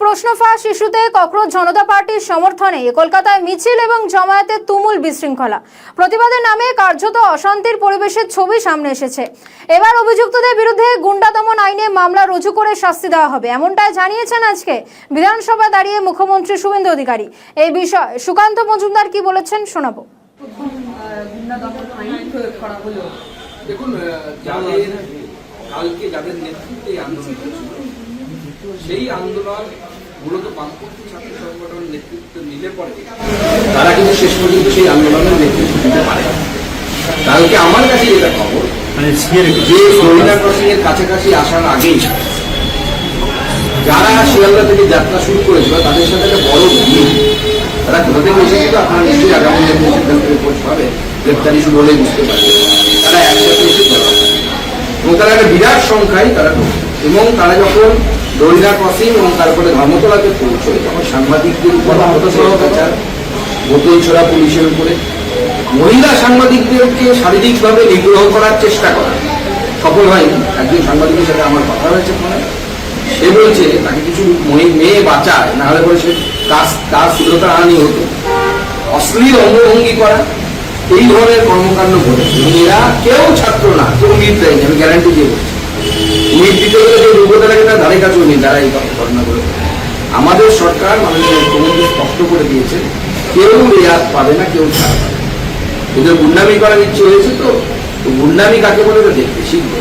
প্রশ্ন ফাঁস ইস্যুতে ককরোচ জনতা পার্টির সমর্থনে কলকাতায় মিছিল এবং জমায়েতে তুমুল বিশৃঙ্খলা। প্রতিবাদের নামে কার্যত অশান্তির পরিবেশের ছবি সামনে এসেছে। এবার অভিযুক্তদের বিরুদ্ধে গুন্ডা দমন আইনে মামলা রুজু করে শাস্তি দেওয়া হবে, এমনটাই জানিয়েছেন আজকে বিধানসভায় দাঁড়িয়ে মুখ্যমন্ত্রী শুভেন্দু অধিকারী। এই বিষয়ে সুকান্ত মজুমদার কি বলেছেন শোনাবো। দেখুন, কালকে যাদের নেতৃত্বে আন্দোলন সেই আন্দোলন মূলত বামপন্থী ছাত্র সংগঠনের নেতৃত্ব নিলে পরে তারা কিন্তু শেষ পর্যন্ত সেই আন্দোলনের নেতৃত্ব দিতে পারে। কালকে আমার কাছে যেটা খবর, যে হরিণা ক্রসিং এর কাছাকাছি আসার আগেই যারা শিয়ালদা থেকে যাত্রা শুরু করেছিল তাদের সাথে একটা বড় ভিড়, তারা কোথা থেকে এসেছিল আপনারা নিশ্চয়ই আগামী সেখান থেকে খোঁজ পাবে, গ্রেপ্তারি শুরু হলে বুঝতে পারবে। তারা একসাথে এসে এবং তারা একটা বিরাট সংখ্যায় তারা এবং তারা যখন হরিণা ক্রসিং এবং তারপরে ধর্মতলাতে পৌঁছয় তখন সাংবাদিকদের উপর অত্যাচার, বোতল ছোড়া পুলিশের উপরে, মহিলা সাংবাদিকদেরকে শারীরিকভাবে নিগ্রহ করার চেষ্টা করা সফল হয়নি। একজন সাংবাদিকের সাথে আমার কথা হয়েছে ফোনে, সে বলছে তাকে কিছু মেয়ে বাঁচায়, না হলে পরে সে তার শুদ্ধতা হানি হতো। অশ্লীল অঙ্গভঙ্গি করা, এই ধরনের কর্মকাণ্ড ঘটেছে এবং এরা কেউ ছাত্র না, কেউ লিড দেয়নি, আমি গ্যারান্টি দিয়ে বলছি। লিড দিতে গেলে যে দুর্গতাটাকে তার ধারে কাছেও নেই, তারা এই ঘটনাগুলো। আমাদের সরকার মাননীয় মুখ্যমন্ত্রী স্পষ্ট করে দিয়েছে কেউ রেয়াত পাবে না, কেউ ছাড় পাবে। এদের গুন্ডামি করার ইচ্ছে হয়েছে, তো গুন্ডামি কাকে বলে তো দেখতে শিখবে।